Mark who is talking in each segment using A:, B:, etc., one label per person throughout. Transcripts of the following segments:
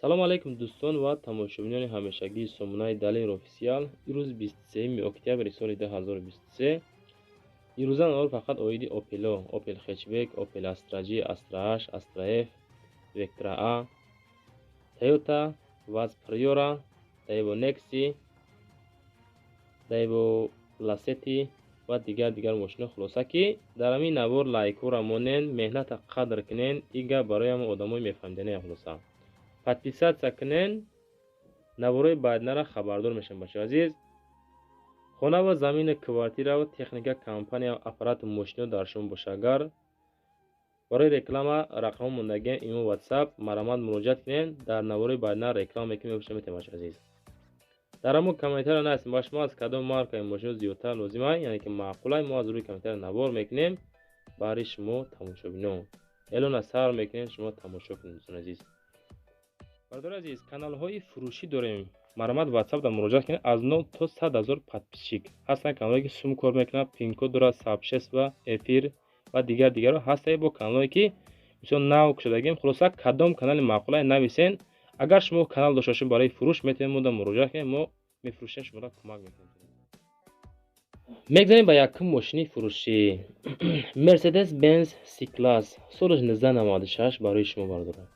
A: салому алайкум дӯстон ва тамошобинони ҳамешагии сомонаи Далер офисиал. Ирӯз 23 октябри соли 2023. ирӯза навор фақат оиди Opel-о, Opel Hatchback, Opel Astra G, Astra H, Astra F, Vectra A, Toyota Vaz Priora, Daewoo Nexi, Daewoo Lacetti ва дигар мошино хулоса ки дар ҳамин навор лайкҳоро монен, меҳната қадр кунен, ига барои одамои мефаҳмидани хулоса. Подписаться кунен, наворои баъдинара хабардор мешавем бачаҳои азиз. хона ва замини квартира ва техника компания аппарат мошино дар шумо боша. Агар барои реклама рақам мондагиам имо WhatsApp марамат муроҷиат кунен, дар наворои баъдинара реклама мекунем мебошем бачаҳои азиз. дар ҳамон комментария нависем ба шумо аз кадом маркаи мошино зиёдтар лозимай, яъне ки маъқулай, мо аз рӯи комментария навор мекунем барои шумо тамошобинон. эълон аз сар мекунем шумо тамошо кунед дӯстони азиз. бардори азиз, каналҳои фурӯшӣ дорем. марамат WhatsApp дар муроҷиат кунед. аз 0 то 100 000 подписчик ҳастанд. каналҳое ки сум кор мекунад, пинкод дорад, сабшес ва эфир ва дигарро ҳастанд. бо каналҳое ки бисёр нав кушодагим. хулоса кадом канали маъқулай нависен. агар шумо канал дошта бошед барои фурӯш, метавонед мо дар муроҷиат кунед, мо мефурӯшем, шуморо кӯмак мекунем. мегзарем ба якум мошини фурӯшӣ. Mercedes Benz C-Class соли 1996 барои шумо бардорам.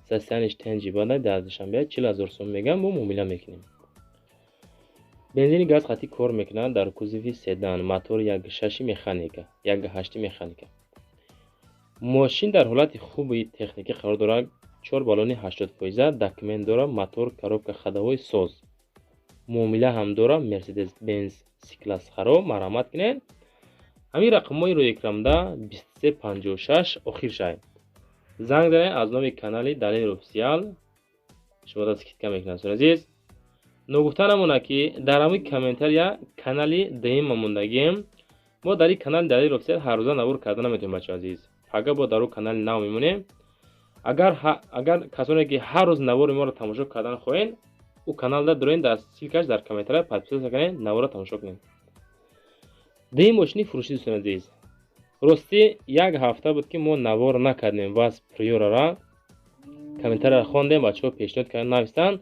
A: Состояниш тенҷи бадай 40,000 сом мегам, бо муомила мекунем. бензини газ қатъӣ кор мекунад. дар кузови седан, мотор 1.6 механика, 1.8 механика. мошин дар ҳолати хуби техникӣ қарор дорад. 4 баллони 80%, документ дорад, мотор, коробка ходовой соз. муомила ҳам дорад. Mercedes Benz C-Class харо марамат кунед. ҳамин рақамҳои рӯи экранда 2356 охир шай. занг занед аз номи канали Далер офисиал. шумо даст скидка мекунад азиз. ногуфта намонад ки дар ҳамин комментария канали даим мондагем. мо дар ин канали Далер офисиал ҳар рӯза навор карда наметавонем бачаҳои азиз. фақат бо дар канали нав мемонем. агар касоне ки ҳар рӯз навори моро тамошо кардан хоҳед, у каналда дорем, дар силкаш дар комментария подписаться кунед, навора тамошо кунед. даим мошини фурӯшӣ дӯстони азиз. рости як ҳафта буд ки мо навор накардем. Vaz Priora комментария хондем, бачаҳо пешниҳод кардан навистанд.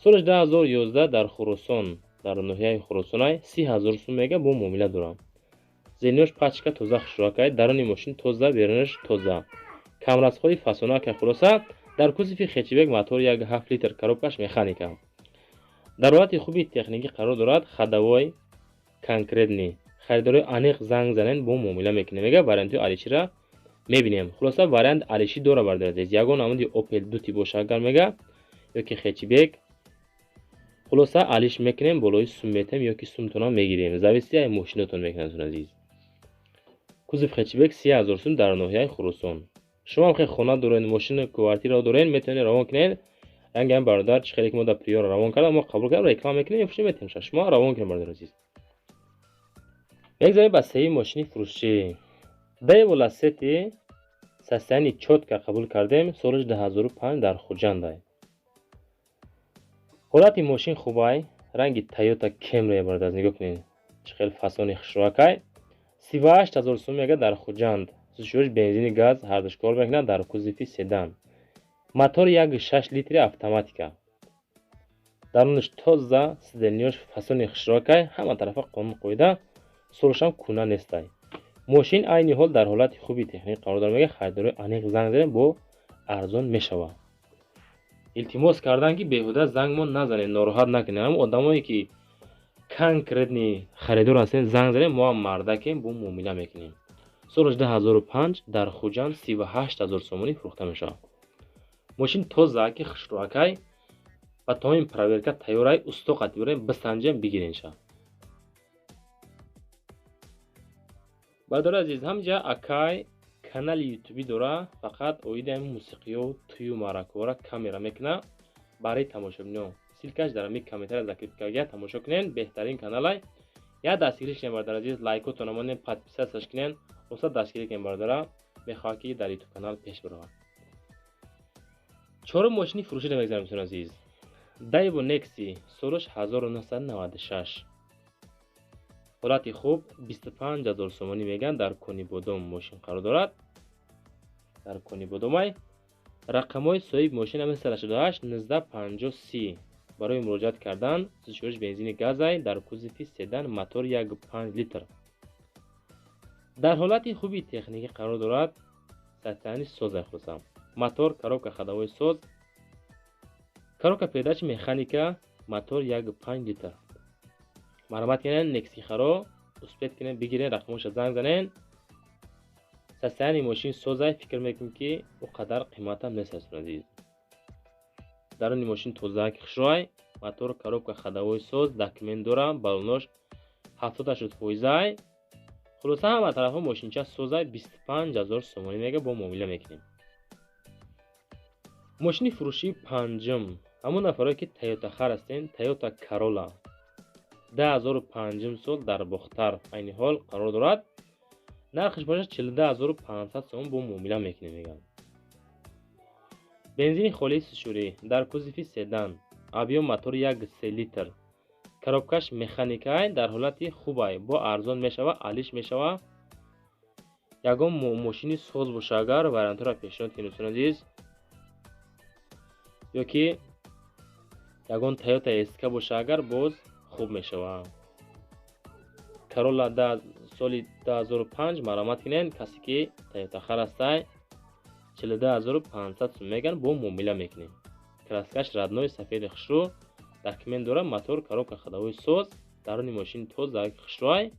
A: соли 2011 дар Хуросон, дар ноҳияи Хуросонай 30,000 сум мега, бо муомила дорам. зениёш пачка тоза хушрӯякай, даруни мошин тоза, берунаш тоза. камрасхои фасонака хулоса. дар кузови Hatchback, мотор 1.7 литр, коробкаш механика. дар ҳолати хуби техникӣ қарор дорад. ходовой конкретни. харидори аниқ занг занед, бо муомила мекунем. мега вариантҳои алишира мебинем. хулоса вариант алиши дора бардорад. ягон амуди Opel дути боша агар мега ёки Hatchback, хулоса алиш мекунем, болои сум метем ёки сумтона мегирем. зависти аз мошинотон мекунад азиз. кузов Hatchback 30,000 сум дар ноҳияи Хуросон. шумо ҳам хеле хона доред, мошина квартира доред, метавонед равон кунед. ангам бародар чихеле ки мо дар Priora равон кардам, мо қабул кардам, реклама мекунем, мефурӯшем, метавонем шумо равон кунед бародар азиз. мегзарем ба сеюм мошини фурӯшӣ. Daewoo Lacetti состоянии чотка қабул кардем. соли 2005 дар Хуҷандай. ҳолати мошин хубай. ранги Toyota Camry бародар нигоҳ кунед. чихел фасони хушрӯякай. 38,000 сум мега дар Хуҷанд. сӯзишвориш бензини газ ҳардуш кор мекунад. дар кузови седан. мотор 1.6 литри автоматика. дарунаш тоза, сиденёш фасони хушрӯякай, ҳама тарафа қонун қоида. солшам кӯна нестай. мошин айни ҳол дар ҳолати хуби техникӣ қарор дорад. мега харидори аниқ занг занед, бо арзон мешавад. илтимос кардан ки беҳуда зангмон назанед, нороҳат накунед. ҳам одамое ки конкретни харидор ҳастен, занг занед, мо ҳам мардакем, бо муомила мекунем. соли 2005 дар Хуҷанд 38,000 сомонӣ фурӯхта мешавад. мошин тоза ки хушрӯякай ва тамоми проверка тайёрай. усто қатъи барем бисанҷем бигиренша. бардори азиз, ҳамҷа акай канали ютуби дора. фақат оиди ҳамин мусиқиё тӯю маъракавора камера мекуна барои тамошобинон. силкаш дар ҳамин комментария закрит карда тамошо кунед. беҳтарин каналай. як дастгирӣ кунед бардор азиз, лайкотон монед, подписатсияш кунед. оса дастгирӣ кунед бардора. мехоҳад ки дар ютуб канал пеш баравад. чорум мошини фурӯшида мегзарем дӯстони азиз. Daewoo Nexi солиш 1996. ҳолати хуб. 25,000 сомонӣ меган. дар Кони Бодом мошин қарор дорад. дар Кони Бодомай рақамҳои соҳиби мошин ҳамин 388 1950 барои муроҷиат кардан. сӯзишвориш бензини газай дар кузови седан, мотор 1.5 литр. дар ҳолати хуби техникӣ қарор дорад. состоянии созай хулоса. мотор, коробка ходовой соз, коробка передачи механика, мотор 1.5 литр. маромат кунен, нексихаро успед кунен, бигирен, рақамҳоша занг занен. состоянии мошин созай, фикр мекунем ки у қадар қиматам нест азиз. даруни мошин тозаак хушрой, мотор, коробка ходовой соз, документ дора, балонош 70-80%. хулоса ҳама тарафҳо мошинча созай 25000 сомонӣ мега бо муомила мекунем. мошини фурӯшии панҷум, ҳамон нафаре ки Toyota хар ҳастен, Toyota Corolla 10500 сол дар бохтар айни ҳол қарор дорад. нархш бошад 42500 сомон бо муомила мекунем меган. бензини холии сӯзишворӣ дар кузови седан, объем мотор 1.3 литр. коробкаш механикай, дар ҳолати хубай, бо арзон мешава, алиш мешава. ягон мошини соз боша агар вариантро пешниҳод кунем дӯстон азиз, ё ки ягон Toyota SK боша агар боз хуб мешава. Corolla да соли 2005 маромат кунен, касе ки Toyota хар ҳастай 42500 сом меган бо муомила мекунем. краскаш раднои сафеди хушрӯ, документ дора, мотор, коробка ходовой соз, даруни мошин тоза хушрой.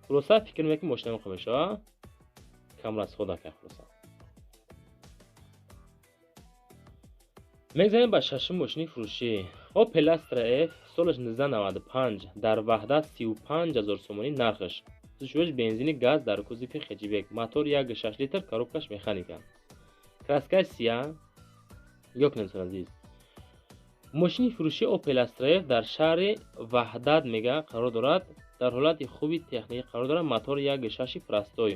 A: хулоса фикр мекунем мошинам хуб мешава. камра расхода кай хулоса. мегзарем ба шашум мошини фурӯшӣ. Opel Astra F солаш 1995 дар ваҳда 35000 сомонӣ нархш. сӯзишвориш бензини газ дар кузови хеҷибек, мотор 1.6 литр, коробкаш механика. краскаи сия ёк несон азиз. мошини фурӯшии Opel Astra F дар шаҳри Ваҳдат мега қарор дорад. дар ҳолати хуби техникӣ қарор дорад. мотор 1.6 простой.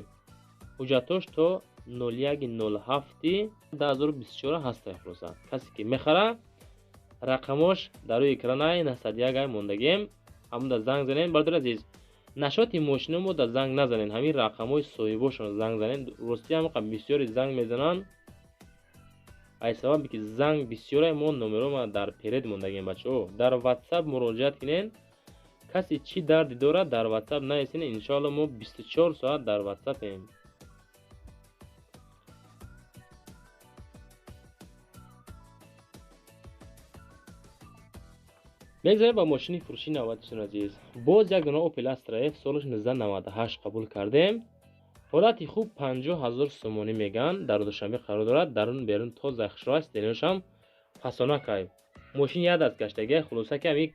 A: ҳуҷҷатош то 0107-2024 ҳастай хулоса. касе ки мехара, рақамош дар рӯи экранай 901 мондагем. ҳамуда занг занен. бардор азиз, нашоти мошиномо да занг назанен, ҳамин рақамҳои соҳибошон занг занен. рости ҳамақа бисёре занг мезананд. ай сабаби ки занг бисёре мо номерома дар перед мондагем бачаҳо. дар WhatsApp муроҷиат кунен. касе чӣ дарди дорад дар WhatsApp наисен, иншоалло мо 24 соат дар WhatsAppем. мегзарем ба мошини фурӯшии навбатиштон азиз. боз як дона Opel Astra F солаш 1998 қабул кардем. ҳолати хуб 50000 сомонӣ меган. дар душанбе қарор дорад. дарун берун тоза хушрой, стеленошам фасонакай. мошин ядаст гаштагия. хулоса ки ами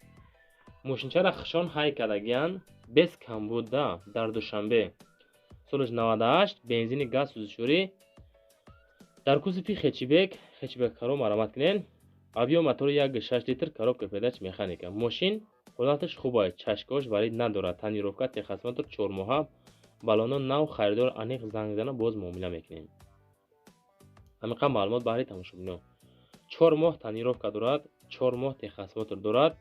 A: мошинчара хушон ҳай кардагиян без камбуда. дар душанбе солаш 98 бензини газ сӯзишворӣ дар кузови хеҷибек каро маромат кунен. объем мотор 1.6 литр, коробка передач механика. мошин ҳолаташ хубай, чашкош варид надорад. тонировка техосмотр 4 моҳа, балоно нав, харидор аниқ занг зана, боз муомила мекунем. амиқа маълумот баҳри тамошобино. 4 моҳ тонировка дорад, 4 моҳ техосмотр дорад.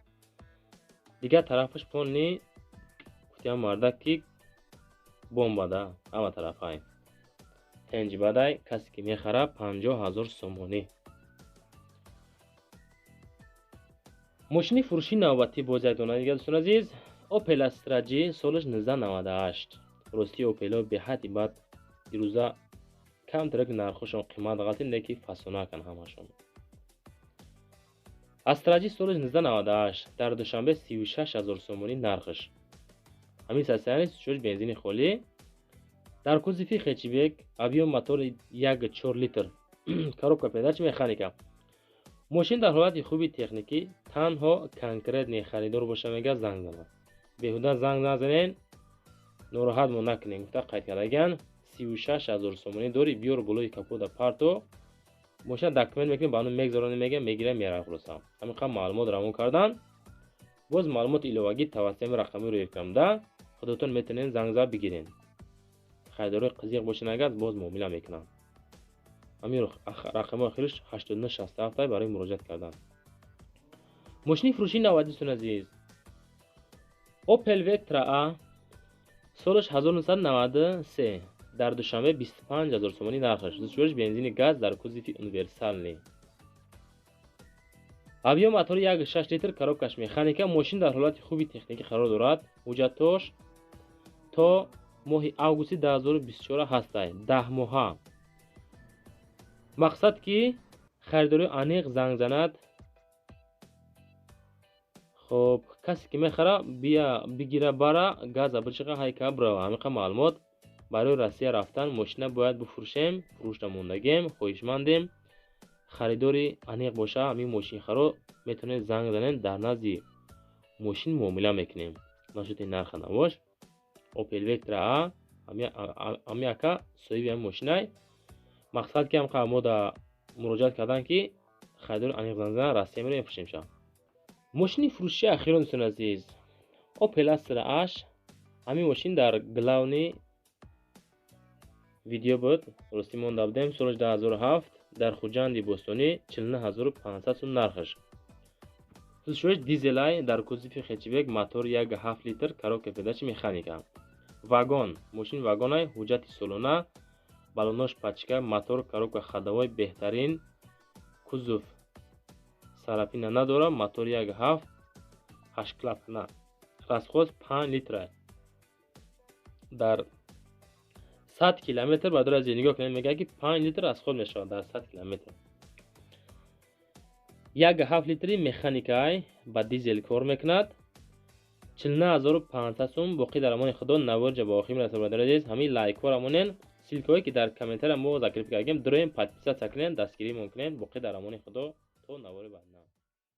A: дигар тарафаш полни гуфтиам мардак ки бомбада, ҳама тарафай тенҷбадай. касе ки мехара 50000 сомонӣ. мошини фурӯшии навбатӣ боз як дона дига дӯстон азиз. Opel Astra G солаш 1998. рости Opel-о беҳади бад ирӯза камтарак нархошон қимат ғалти неки фасонакан ҳамашон. Astra G солаш 1998 дар душанбе 36000 сомонӣ нархш. ҳамин состояние сӯзишвориш бензини холӣ дар кузови хеҷибек, объем мотор 1.4 литр, коробка передач механика. мошин дар ҳолати хуби техникӣ, танҳо конкретни харидор боша мега занг занад. беҳуда занг назанен, нороҳат мо накунем. гуфта қайд кардагиян 36000 сомонӣ дори, биёр болои капота парто. мошина документ мекунем, ба он мегзароне мега, мегира мера хулоса. ҳамиқа маълумот равон кардан. боз маълумоти иловагӣ тавассути рақами рӯи экранда худотон метавонен занг зад бигирен. харидорҳои қизиқ бошан агар боз муомила мекунанд. ҳамин рақами охириш 8967 барои муроҷиат кардан. мошини фурӯшии навбатистон азиз. Opel Vectra A солаш 1993 дар душанбе 25000 сомонӣ нархаш. 24 бензини газ дар кузови универсални. авио мотори 1.6 литр, коробкаш механика. мошин дар ҳолати хуби техникӣ қарор дорад. ҳуҷҷатош то моҳи августи 2024 ҳастад. 10 моҳа. мақсад ки харидори аниқ занг занад. хоб касе ки мехара бигира бара газа бичиқа ҳайка брава. ҳамиқа маълумот барои Россия рафтан мошина бояд бифурӯшем, фурӯшда мондагем, хоҳишмандем. харидори аниқ боша ҳамин мошинхоро метавонед занг занед, дар назди мошин муомила мекунем. нашоти нарха навош Opel Vectra A ҳамиака соҳиби ҳамин мошинай. мақсад ки ҳамқа мо да муроҷиат кардан ки харидори аниқ занг занад Россия мерем фурӯшемша. мошини фурӯшии ахирон дӯстони азиз, Opel Astra H. ҳамин мошин дар главни видео буд. рости монда будем соли 2007 дар хуҷанди бостонӣ 49500 сум нархаш. 26 дизелай дар кузови хечбек, мотор 1.7 литр, коробка передачи механика. вагон, мошин вагонай, ҳуҷҷати солона, балонош пачка, мотор, коробка ходовой беҳтарин, кузов сарафина надора, мотор 1.7, 8 клапана, расход 5 литр. дар 100 километр ба дурази нигоҳ кунед, мегӯяд ки 5 литр расход мешавад дар 100 километр. 1.7 литри механикай ба дизел кор мекунад. 49500 сум. боқӣ дар амони худо. навор ҷавохӣ мерасад. бародари азиз, ҳамин лайкҳо рамонен, силкаҳое ки дар комментария мо закреп кардем, дроем подписатсия кунед, дастгирӣ мон кунед. боқӣ дар амони худо то навори баъд.